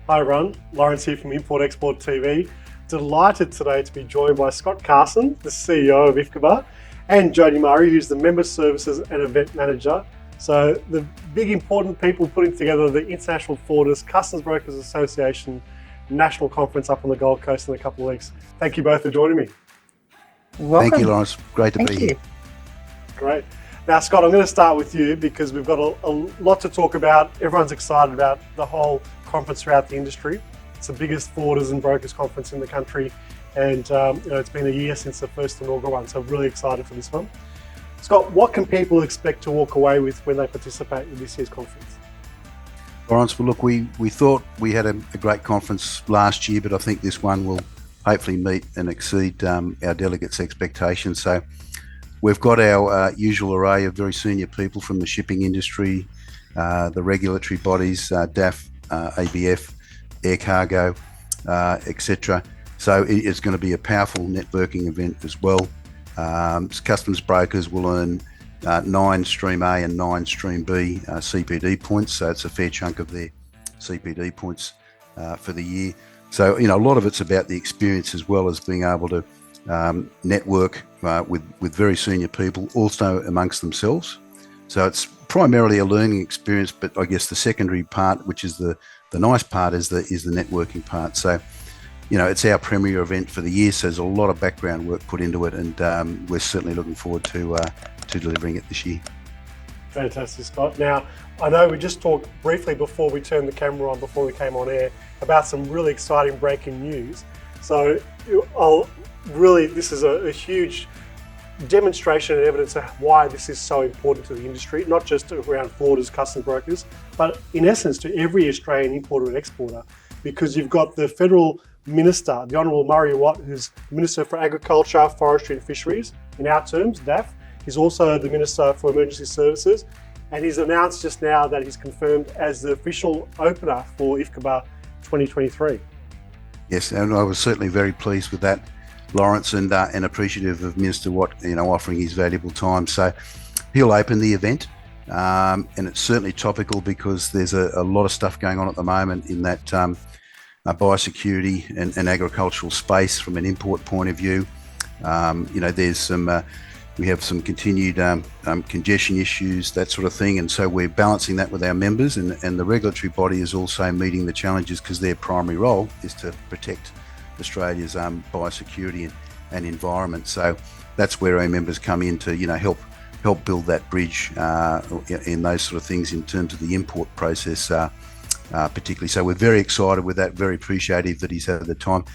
Hi everyone, Lawrence here from Import Export TV. Delighted today to be joined by Scott Carson, the CEO of IFCBAA, and Jody Murray, who's the Member Services and Event Manager. So the big important people putting together the International Forwarders Customs Brokers Association National Conference up on the Gold Coast in a couple of weeks. Thank you both for joining me. Welcome. Thank you, Lawrence. Great to be here. Great. Now, Scott, I'm going to start with you because we've got a lot to talk about. Everyone's excited about the whole conference throughout the industry. It's the biggest forwarders and brokers conference in the country, and it's been a year since the first inaugural one, so I'm really excited for this one. Scott, what can people expect to walk away with when they participate in this year's conference? Lawrence, well, look, we thought we had a great conference last year, but I think this one will hopefully meet and exceed our delegates' expectations. So we've got our usual array of very senior people from the shipping industry, the regulatory bodies, DAFF, ABF, air cargo, etc. So it's going to be a powerful networking event as well. Customs brokers will earn 9 Stream A and 9 Stream B CPD points, so it's a fair chunk of their CPD points for the year. So, a lot of it's about the experience as well as being able to network with very senior people, also amongst themselves. So it's primarily a learning experience, but I guess the secondary part, which is the nice part, is the networking part. So, it's our premier event for the year, so there's a lot of background work put into it, and we're certainly looking forward to delivering it this year. Fantastic, Scott. Now, I know we just talked briefly before we turned the camera on, before we came on air, about some really exciting breaking news. So this is a huge demonstration and evidence of why this is so important to the industry, not just around forwarders, customs brokers, but in essence to every Australian importer and exporter, because you've got the Federal Minister, the Honourable Murray Watt, who's Minister for Agriculture, Forestry and Fisheries, in our terms, DAFF. He's also the Minister for Emergency Services, and he's announced just now that he's confirmed as the official opener for IFCBAA 2023. Yes, and I was certainly very pleased with that, Lawrence, and appreciative of Minister Watt, offering his valuable time. So he'll open the event, and it's certainly topical because there's a lot of stuff going on at the moment in that biosecurity and agricultural space from an import point of view. There's we have some continued congestion issues, that sort of thing, and so we're balancing that with our members, and the regulatory body is also meeting the challenges because their primary role is to protect Australia's biosecurity and environment. So that's where our members come in to help build that bridge in those sort of things in terms of the import process particularly. So we're very excited with that, very appreciative that he's had the time.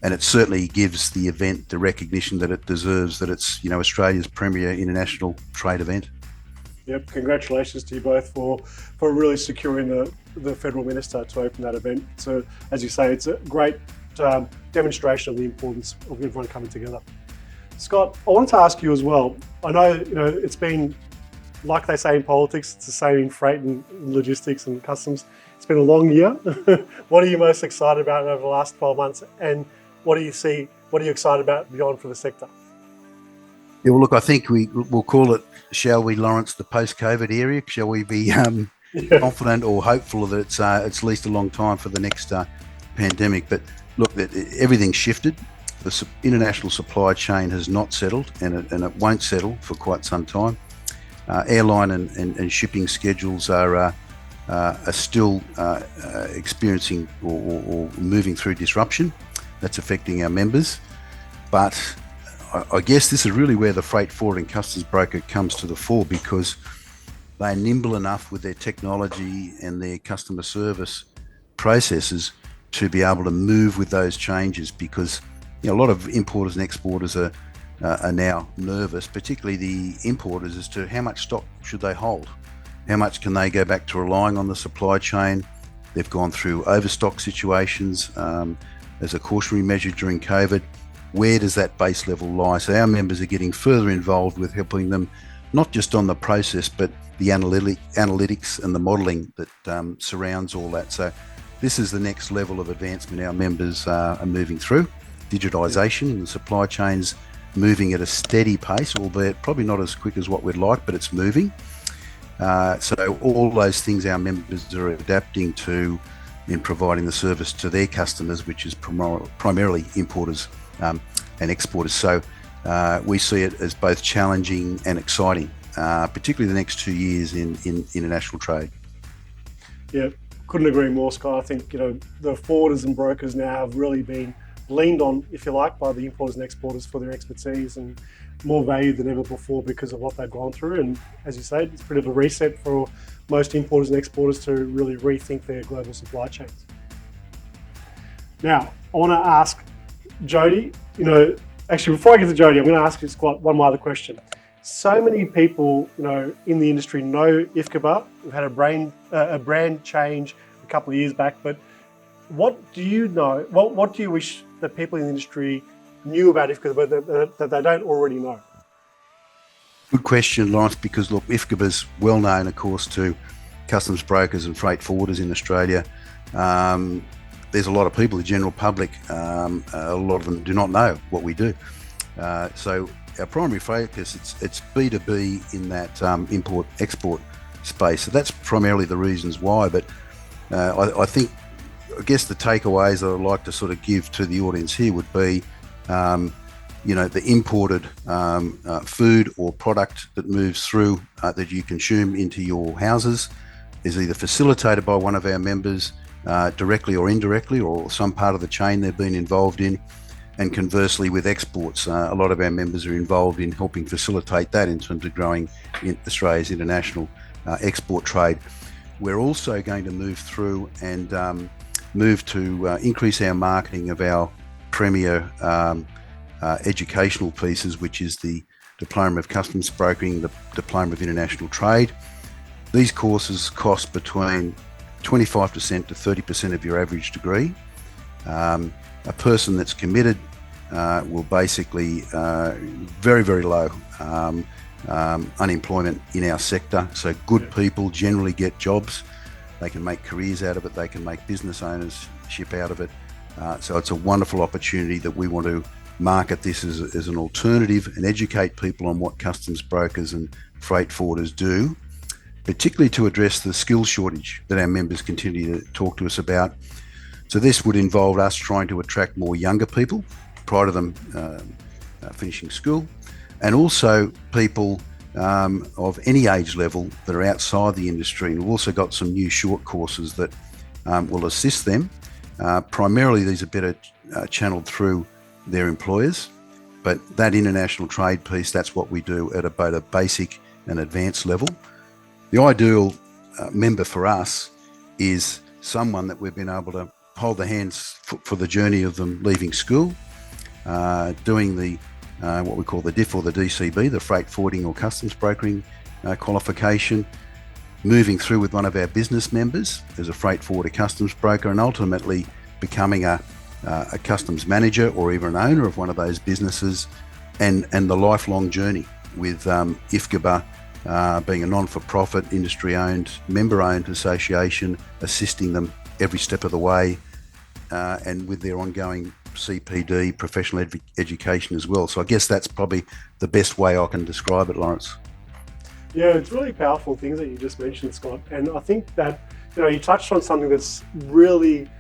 And it certainly gives the event the recognition that it deserves, that it's Australia's premier international trade event. Yep, congratulations to you both for really securing the Federal Minister to open that event. So as you say, it's a great demonstration of the importance of everyone coming together. Scott, I wanted to ask you as well. I know it's been, like they say in politics, it's the same in freight and logistics and customs. It's been a long year. What are you most excited about over the last 12 months? And what do you excited about beyond for the sector? Yeah, well, look, I think we'll call it, shall we, Lawrence, the post-COVID era? Shall we be confident or hopeful that it's at least a long time for the next pandemic? But look, that everything's shifted. The international supply chain has not settled, and it won't settle for quite some time. Airline and shipping schedules are still experiencing or moving through disruption. That's affecting our members. But I guess this is really where the freight forwarding customs broker comes to the fore, because they're nimble enough with their technology and their customer service processes to be able to move with those changes, because a lot of importers and exporters are now nervous, particularly the importers, as to how much stock should they hold. How much can they go back to relying on the supply chain? They've gone through overstock situations as a cautionary measure during COVID. Where does that base level lie? So our members are getting further involved with helping them, not just on the process, but the analytics and the modelling that surrounds all that. So this is the next level of advancement our members are moving through. Digitisation in the supply chains moving at a steady pace, albeit probably not as quick as what we'd like, but it's moving. So all those things our members are adapting to in providing the service to their customers, which is primarily importers and exporters. So we see it as both challenging and exciting, particularly the next 2 years in international trade. Yeah, couldn't agree more, Scott. I think the forwarders and brokers now have really been leaned on, if you like, by the importers and exporters for their expertise, and more valued than ever before because of what they've gone through. And as you say, it's a bit of a reset for most importers and exporters to really rethink their global supply chains. Now, I want to ask Jody, actually before I get to Jody, I'm going to ask you, Scott, one more other question. So many people, in the industry know IFCBAA. We've had a brand change a couple of years back, but what do you know? What do you wish that people in the industry knew about IFCBAA that they don't already know? Good question, Lawrence, because look, IFCBAA is well known, of course, to customs brokers and freight forwarders in Australia. There's a lot of people, the general public, a lot of them do not know what we do. So our primary focus, it's B2B in that import-export space. So that's primarily the reasons why. But I guess the takeaways that I'd like to sort of give to the audience here would be, the imported food or product that moves through that you consume into your houses is either facilitated by one of our members directly or indirectly, or some part of the chain they've been involved in. And conversely, with exports, a lot of our members are involved in helping facilitate that in terms of growing in Australia's international export trade. We're also going to move through and move to increase our marketing of our premier educational pieces, which is the Diploma of Customs Brokering, the Diploma of International Trade. These courses cost between 25% to 30% of your average degree. A person that's committed will basically very, very low unemployment in our sector. So good people generally get jobs. They can make careers out of it. They can make business ownership out of it. So it's a wonderful opportunity that we want to market this as an alternative and educate people on what customs brokers and freight forwarders do, particularly to address the skills shortage that our members continue to talk to us about. So this would involve us trying to attract more younger people prior to them finishing school, and also people of any age level that are outside the industry. And we've also got some new short courses that will assist them. Primarily, these are better channeled through their employers, but that international trade piece, that's what we do at both a basic and advanced level. The ideal member for us is someone that we've been able to hold the hands for the journey of them leaving school, doing the what we call the DAFF or the DCB, the freight forwarding or customs brokering qualification, moving through with one of our business members as a freight forwarder customs broker, and ultimately becoming a customs manager or even an owner of one of those businesses, and the lifelong journey with IFCBAA being a non-for-profit, industry-owned, member-owned association, assisting them every step of the way, and with their ongoing CPD, professional education as well. So I guess that's probably the best way I can describe it, Lawrence. Yeah, it's really powerful things that you just mentioned, Scott. And I think that, you touched on something that's really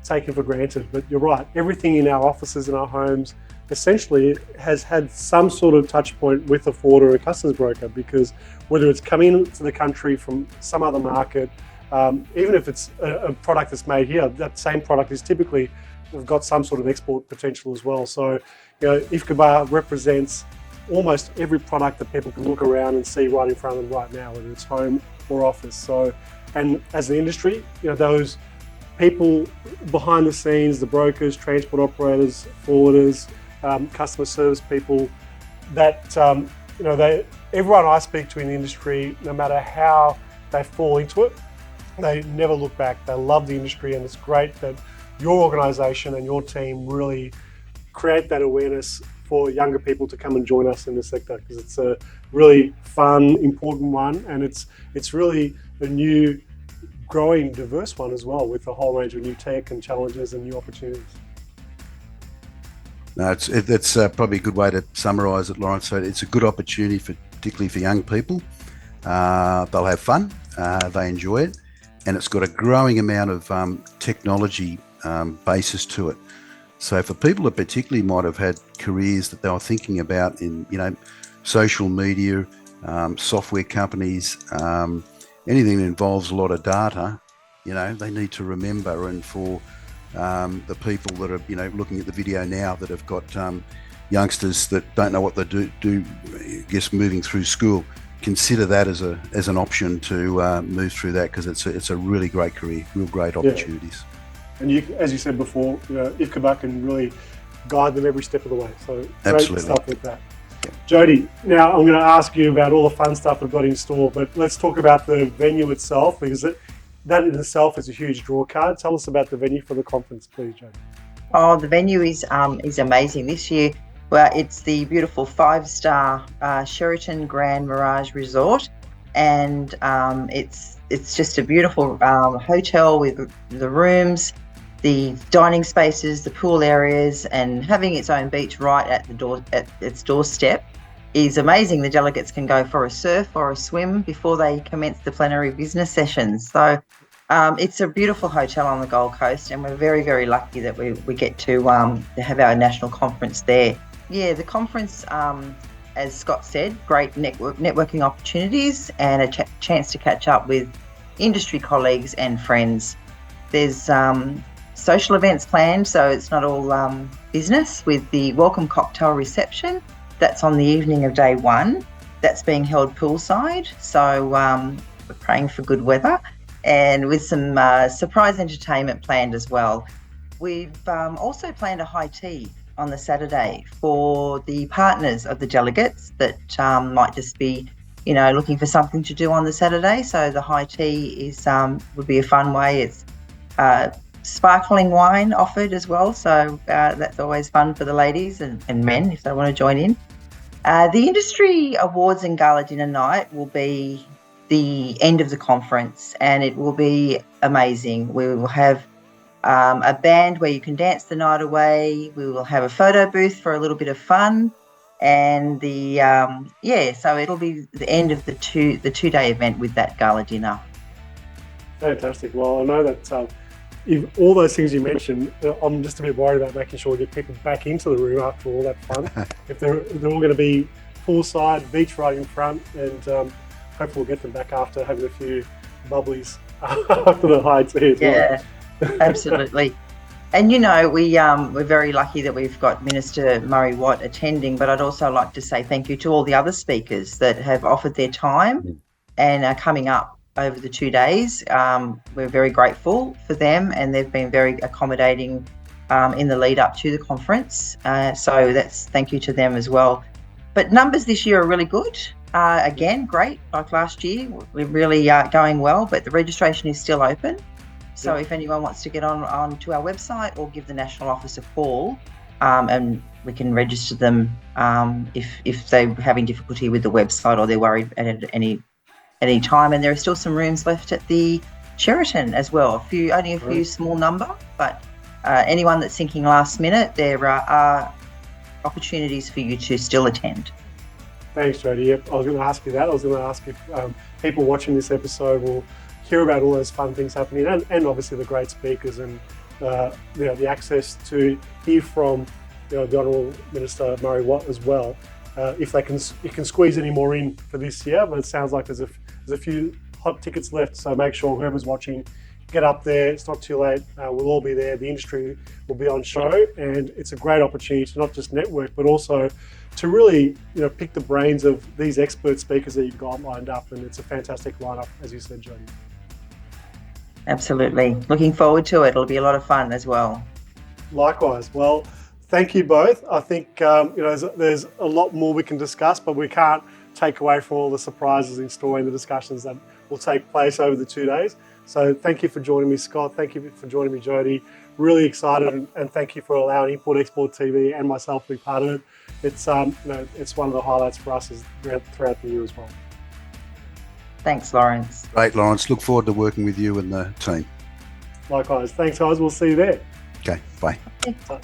taken for granted, but you're right. Everything in our offices and our homes essentially has had some sort of touch point with a forwarder or a customs broker, because whether it's coming into the country from some other market, even if it's a product that's made here, that same product is typically got some sort of export potential as well. So, IFCBAA represents almost every product that people can look around and see right in front of them right now, whether it's home or office. So, and as an industry, those people behind the scenes, the brokers, transport operators, forwarders, customer service people, that everyone I speak to in the industry, no matter how they fall into it, they never look back. They love the industry, and it's great that your organisation and your team really create that awareness for younger people to come and join us in the sector, because it's a really fun, important one, and it's really a new, growing, diverse one as well, with a whole range of new tech and challenges and new opportunities. No, that's probably a good way to summarise it, Lawrence. So it's a good opportunity particularly for young people. They'll have fun, they enjoy it, and it's got a growing amount of technology basis to it. So for people that particularly might have had careers that they were thinking about in, social media, software companies, anything that involves a lot of data, they need to remember. And for the people that are, looking at the video now that have got youngsters that don't know what they do, I guess, moving through school, consider that as an option to move through that, because it's a really great career, real great opportunities. And as you said before, IFCBAA can really guide them every step of the way. So great Absolutely. stuff with that. Jody, now I'm going to ask you about all the fun stuff we've got in store, but let's talk about the venue itself, because that in itself is a huge draw card. Tell us about the venue for the conference, please, Jody. Oh, the venue is amazing this year. Well, it's the beautiful 5-star Sheraton Grand Mirage Resort, and it's just a beautiful hotel with the rooms, the dining spaces, the pool areas, and having its own beach right at its doorstep is amazing. The delegates can go for a surf or a swim before they commence the plenary business sessions. So it's a beautiful hotel on the Gold Coast, and we're very, very lucky that we get to have our national conference there. Yeah, the conference, as Scott said, great networking opportunities and a chance to catch up with industry colleagues and friends. There's social events planned, so it's not all business, with the welcome cocktail reception. That's on the evening of day one. That's being held poolside, so we're praying for good weather, and with some surprise entertainment planned as well. We've also planned a high tea on the Saturday for the partners of the delegates that might just be, looking for something to do on the Saturday. So the high tea would be a fun way. It's sparkling wine offered as well, so that's always fun for the ladies and men if they want to join in. The Industry Awards and Gala Dinner Night will be the end of the conference, and it will be amazing. We will have a band where you can dance the night away. We will have a photo booth for a little bit of fun, and so it'll be the end of the two-day event with that gala dinner. Fantastic. Well, I know that if all those things you mentioned, I'm just a bit worried about making sure we get people back into the room after all that fun. If they're all going to be poolside, beach right in front, and hopefully we'll get them back after having a few bubblies after the high tea as well. Absolutely. And we're very lucky that we've got Minister Murray Watt attending, but I'd also like to say thank you to all the other speakers that have offered their time and are coming up over the 2 days. We're very grateful for them, and they've been very accommodating in the lead up to the conference. So that's thank you to them as well. But numbers this year are really good. Again, great, like last year. We're really going well, but the registration is still open. So if anyone wants to get on to our website or give the National Office a call, and we can register them if they're having difficulty with the website or they're worried at any time. And there are still some rooms left at the Sheraton as well. Only a few small number, but anyone that's thinking last minute, there are opportunities for you to still attend. Thanks, Jody. Yep, I was going to ask you that. I was going to ask if people watching this episode will hear about all those fun things happening, and obviously the great speakers and the access to hear from the Honourable Minister Murray Watt as well. If you can squeeze any more in for this year, but it sounds like there's a few hot tickets left. So make sure whoever's watching, get up there. It's not too late. We'll all be there. The industry will be on show, and it's a great opportunity to not just network, but also to really pick the brains of these expert speakers that you've got lined up. And it's a fantastic lineup, as you said, Jody. Absolutely. Looking forward to it. It'll be a lot of fun as well. Likewise. Well, thank you both. I think there's a lot more we can discuss, but we can't take away from all the surprises in store and the discussions that will take place over the 2 days. So thank you for joining me, Scott. Thank you for joining me, Jody. Really excited, and thank you for allowing Import Export TV and myself to be part of it. It's it's one of the highlights for us throughout the year as well. Thanks, Lawrence. Great, Lawrence. Look forward to working with you and the team. Likewise. Thanks, guys. We'll see you there. Okay, bye. Okay.